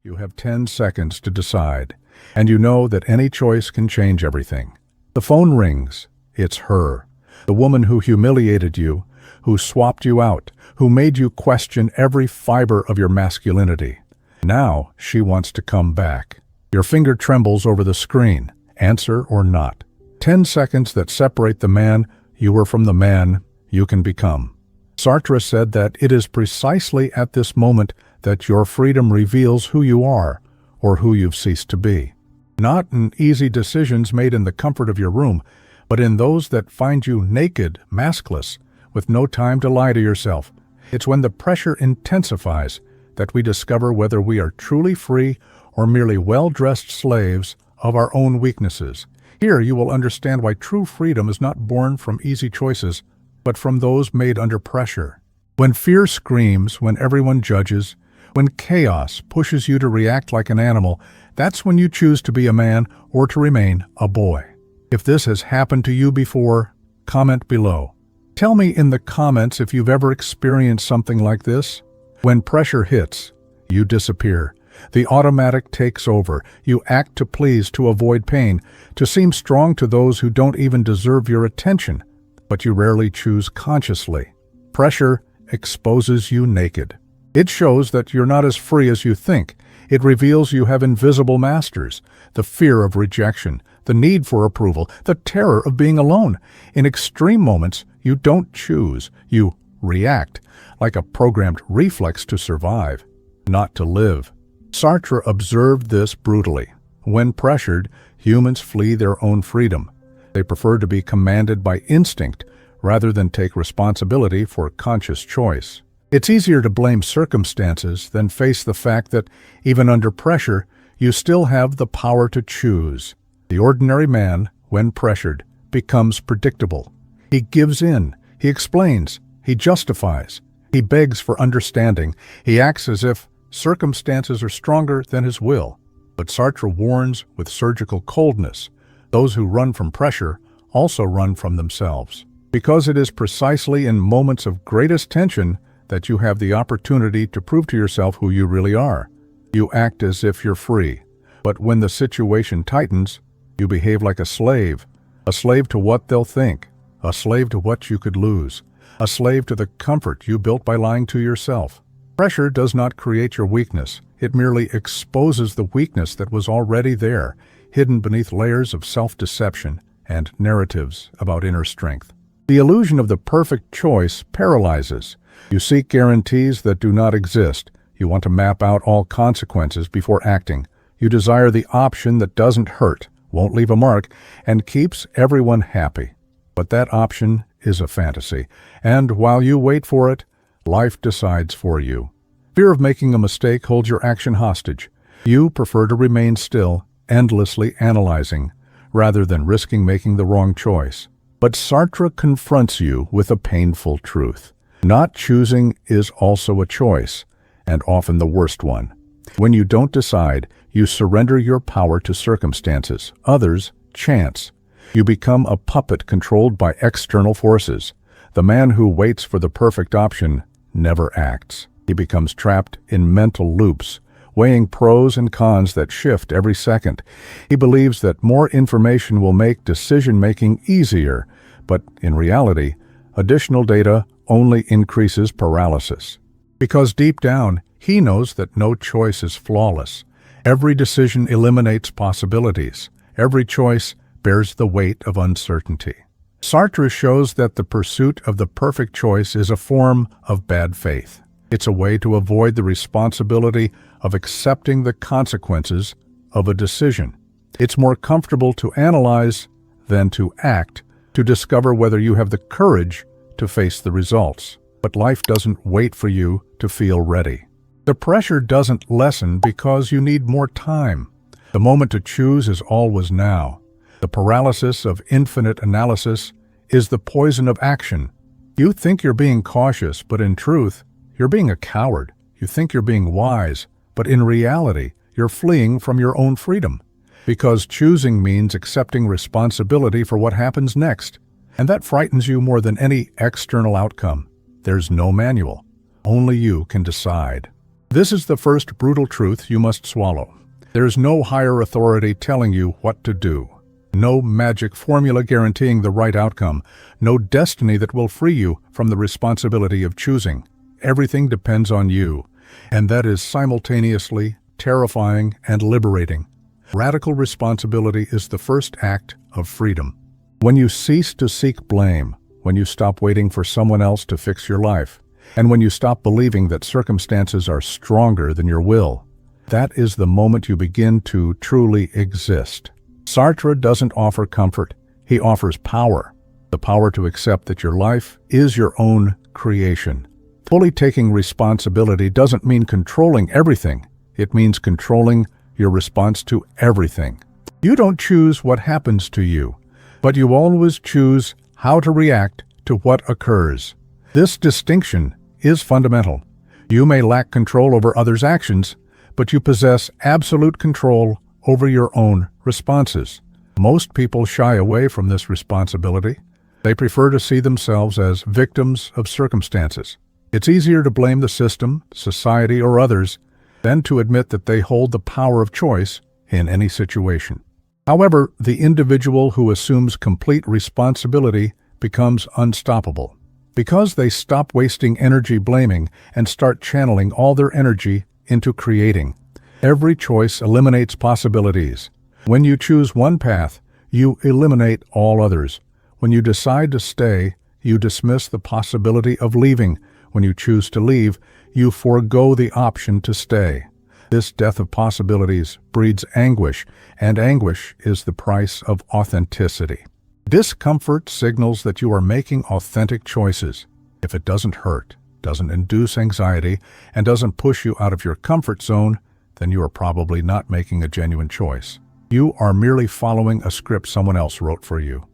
You have 10 seconds to decide, and you know that any choice can change everything. The phone rings. It's her. The woman who humiliated you, who swapped you out, who made you question every fiber of your masculinity. Now she wants to come back. Your finger trembles over the screen. Answer or not. 10 seconds that separate the man you were from the man you can become. Sartre said that it is precisely at this moment that your freedom reveals who you are or who you've ceased to be. Not in easy decisions made in the comfort of your room, but in those that find you naked, maskless, with no time to lie to yourself. It's when the pressure intensifies that we discover whether we are truly free or merely well-dressed slaves of our own weaknesses. Here you will understand why true freedom is not born from easy choices, but from those made under pressure. When fear screams, when everyone judges, when chaos pushes you to react like an animal, that's when you choose to be a man or to remain a boy. If this has happened to you before, comment below. Tell me in the comments if you've ever experienced something like this. When pressure hits, you disappear. The automatic takes over. You act to please, to avoid pain, to seem strong to those who don't even deserve your attention, but you rarely choose consciously. Pressure exposes you naked. It shows that you're not as free as you think. It reveals you have invisible masters, the fear of rejection, the need for approval, the terror of being alone. In extreme moments, you don't choose. You react, like a programmed reflex to survive, not to live. Sartre observed this brutally. When pressured, humans flee their own freedom. They prefer to be commanded by instinct rather than take responsibility for conscious choice. It's easier to blame circumstances than face the fact that, even under pressure, you still have the power to choose. The ordinary man, when pressured, becomes predictable. He gives in, he explains, he justifies, he begs for understanding, he acts as if circumstances are stronger than his will. But Sartre warns with surgical coldness. Those who run from pressure also run from themselves. Because it is precisely in moments of greatest tension that you have the opportunity to prove to yourself who you really are. You act as if you're free. But when the situation tightens, you behave like a slave to what they'll think, a slave to what you could lose, a slave to the comfort you built by lying to yourself. Pressure does not create your weakness. It merely exposes the weakness that was already there, hidden beneath layers of self-deception and narratives about inner strength. The illusion of the perfect choice paralyzes. You seek guarantees that do not exist. You want to map out all consequences before acting. You desire the option that doesn't hurt, won't leave a mark, and keeps everyone happy. But that option is a fantasy, and while you wait for it, life decides for you. Fear of making a mistake holds your action hostage. You prefer to remain still, endlessly analyzing, rather than risking making the wrong choice. But Sartre confronts you with a painful truth. Not choosing is also a choice, and often the worst one. When you don't decide, you surrender your power to circumstances, others, chance. You become a puppet controlled by external forces. The man who waits for the perfect option never acts. He becomes trapped in mental loops, weighing pros and cons that shift every second. He believes that more information will make decision-making easier, but in reality, additional data only increases paralysis. Because deep down, he knows that no choice is flawless. Every decision eliminates possibilities. Every choice bears the weight of uncertainty. Sartre shows that the pursuit of the perfect choice is a form of bad faith. It's a way to avoid the responsibility of accepting the consequences of a decision. It's more comfortable to analyze than to act, to discover whether you have the courage to face the results. But life doesn't wait for you to feel ready. The pressure doesn't lessen because you need more time. The moment to choose is always now. The paralysis of infinite analysis is the poison of action. You think you're being cautious, but in truth, you're being a coward. You think you're being wise, but in reality, you're fleeing from your own freedom. Because choosing means accepting responsibility for what happens next. And that frightens you more than any external outcome. There's no manual. Only you can decide. This is the first brutal truth you must swallow. There is no higher authority telling you what to do. No magic formula guaranteeing the right outcome. No destiny that will free you from the responsibility of choosing. Everything depends on you, and that is simultaneously terrifying and liberating. Radical responsibility is the first act of freedom. When you cease to seek blame, when you stop waiting for someone else to fix your life, and when you stop believing that circumstances are stronger than your will, that is the moment you begin to truly exist. Sartre doesn't offer comfort. He offers power. The power to accept that your life is your own creation. Fully taking responsibility doesn't mean controlling everything. It means controlling your response to everything. You don't choose what happens to you, but you always choose how to react to what occurs. This distinction is fundamental. You may lack control over others' actions, but you possess absolute control over your own responses. Most people shy away from this responsibility. They prefer to see themselves as victims of circumstances. It's easier to blame the system, society, or others than to admit that they hold the power of choice in any situation. However, the individual who assumes complete responsibility becomes unstoppable because they stop wasting energy blaming and start channeling all their energy into creating. Every choice eliminates possibilities. When you choose one path, you eliminate all others. When you decide to stay, you dismiss the possibility of leaving. When you choose to leave, you forego the option to stay. This death of possibilities breeds anguish, and anguish is the price of authenticity. Discomfort signals that you are making authentic choices. If it doesn't hurt, doesn't induce anxiety, and doesn't push you out of your comfort zone, then you are probably not making a genuine choice. You are merely following a script someone else wrote for you.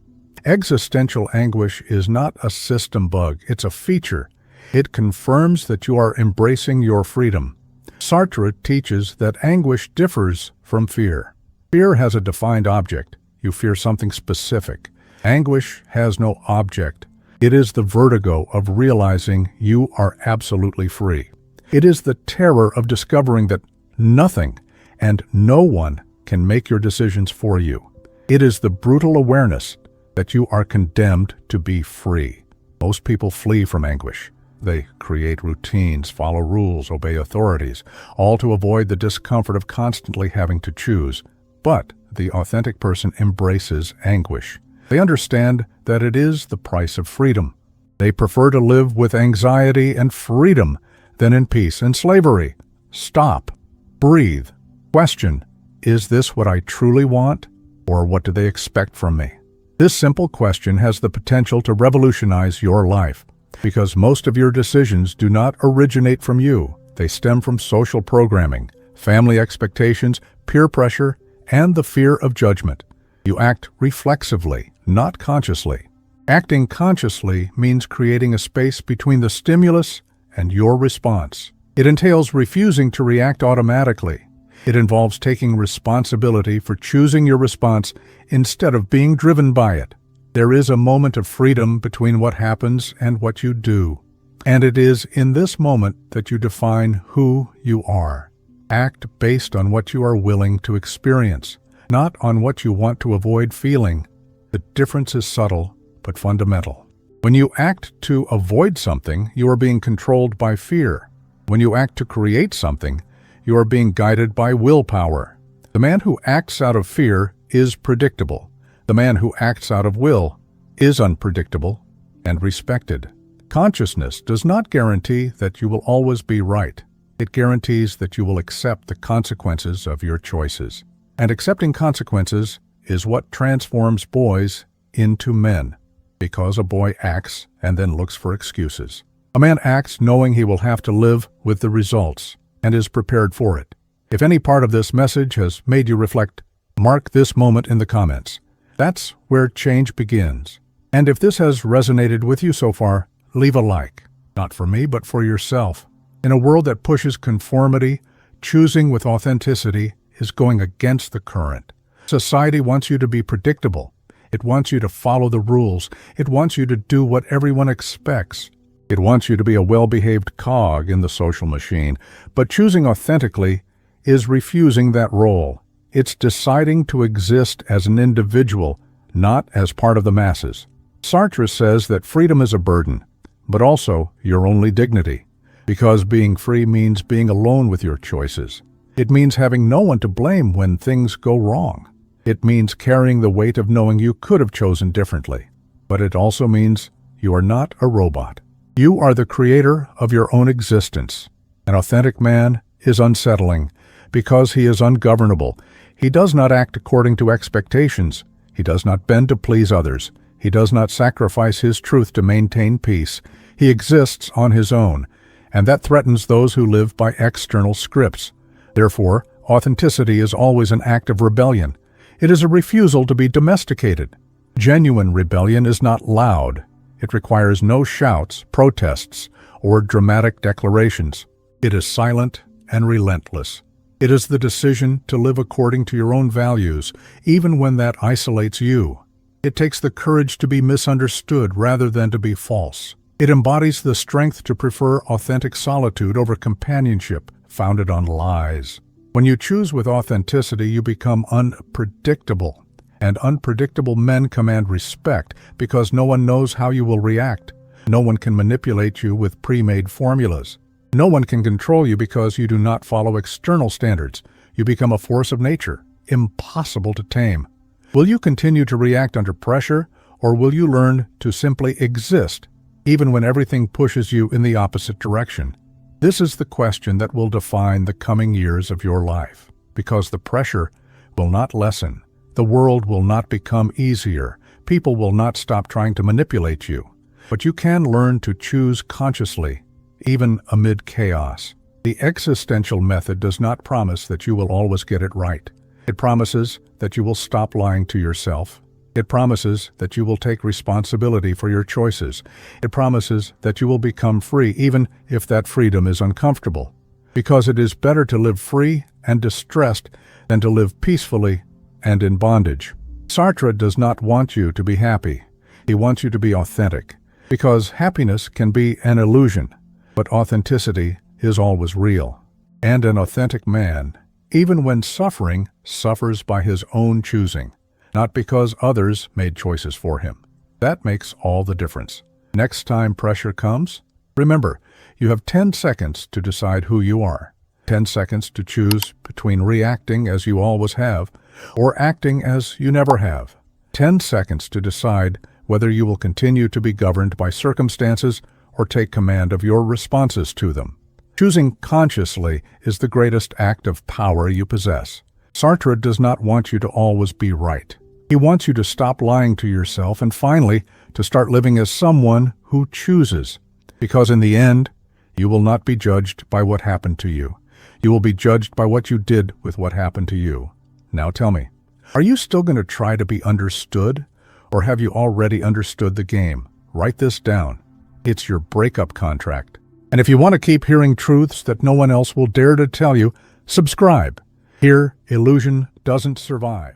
Existential anguish is not a system bug, it's a feature. It confirms that you are embracing your freedom. Sartre teaches that anguish differs from fear. Fear has a defined object. You fear something specific. Anguish has no object. It is the vertigo of realizing you are absolutely free. It is the terror of discovering that nothing and no one can make your decisions for you. It is the brutal awareness that you are condemned to be free. Most people flee from anguish. They create routines, follow rules, obey authorities, all to avoid the discomfort of constantly having to choose. But the authentic person embraces anguish. They understand that it is the price of freedom. They prefer to live with anxiety and freedom than in peace and slavery. Stop. Breathe. Question, is this what I truly want, or what do they expect from me? This simple question has the potential to revolutionize your life, because most of your decisions do not originate from you. They stem from social programming, family expectations, peer pressure, and the fear of judgment. You act reflexively, not consciously. Acting consciously means creating a space between the stimulus and your response. It entails refusing to react automatically. It involves taking responsibility for choosing your response instead of being driven by it. There is a moment of freedom between what happens and what you do. And it is in this moment that you define who you are. Act based on what you are willing to experience, not on what you want to avoid feeling. The difference is subtle, but fundamental. When you act to avoid something, you are being controlled by fear. When you act to create something, you are being guided by willpower. The man who acts out of fear is predictable. The man who acts out of will is unpredictable and respected. Consciousness does not guarantee that you will always be right. It guarantees that you will accept the consequences of your choices. And accepting consequences is what transforms boys into men, because a boy acts and then looks for excuses. A man acts knowing he will have to live with the results and is prepared for it. If any part of this message has made you reflect, mark this moment in the comments. That's where change begins. And if this has resonated with you so far, leave a like. Not for me, but for yourself. In a world that pushes conformity, choosing with authenticity is going against the current. Society wants you to be predictable. It wants you to follow the rules. It wants you to do what everyone expects. It wants you to be a well-behaved cog in the social machine, but choosing authentically is refusing that role. It's deciding to exist as an individual, not as part of the masses. Sartre says that freedom is a burden, but also your only dignity, because being free means being alone with your choices. It means having no one to blame when things go wrong. It means carrying the weight of knowing you could have chosen differently. But it also means you are not a robot. You are the creator of your own existence. An authentic man is unsettling because he is ungovernable. He does not act according to expectations. He does not bend to please others. He does not sacrifice his truth to maintain peace. He exists on his own, and that threatens those who live by external scripts. Therefore, authenticity is always an act of rebellion. It is a refusal to be domesticated. Genuine rebellion is not loud. It requires no shouts, protests, or dramatic declarations. It is silent and relentless. It is the decision to live according to your own values, even when that isolates you. It takes the courage to be misunderstood rather than to be false. It embodies the strength to prefer authentic solitude over companionship founded on lies. When you choose with authenticity, you become unpredictable. And unpredictable men command respect because no one knows how you will react. No one can manipulate you with pre-made formulas. No one can control you because you do not follow external standards. You become a force of nature, impossible to tame. Will you continue to react under pressure, or will you learn to simply exist, even when everything pushes you in the opposite direction? This is the question that will define the coming years of your life, because the pressure will not lessen. The world will not become easier. People will not stop trying to manipulate you. But you can learn to choose consciously, even amid chaos. The existential method does not promise that you will always get it right. It promises that you will stop lying to yourself. It promises that you will take responsibility for your choices. It promises that you will become free, even if that freedom is uncomfortable. Because it is better to live free and distressed than to live peacefully and in bondage. Sartre does not want you to be happy. He wants you to be authentic, because happiness can be an illusion, but authenticity is always real. And an authentic man, even when suffering, suffers by his own choosing, not because others made choices for him. That makes all the difference. Next time pressure comes, remember, you have 10 seconds to decide who you are. 10 seconds to choose between reacting as you always have or acting as you never have. 10 seconds to decide whether you will continue to be governed by circumstances or take command of your responses to them. Choosing consciously is the greatest act of power you possess. Sartre does not want you to always be right. He wants you to stop lying to yourself and finally to start living as someone who chooses. Because in the end, you will not be judged by what happened to you. You will be judged by what you did with what happened to you. Now tell me, are you still going to try to be understood, or have you already understood the game? Write this down. It's your breakup contract. And if you want to keep hearing truths that no one else will dare to tell you, subscribe. Here, illusion doesn't survive.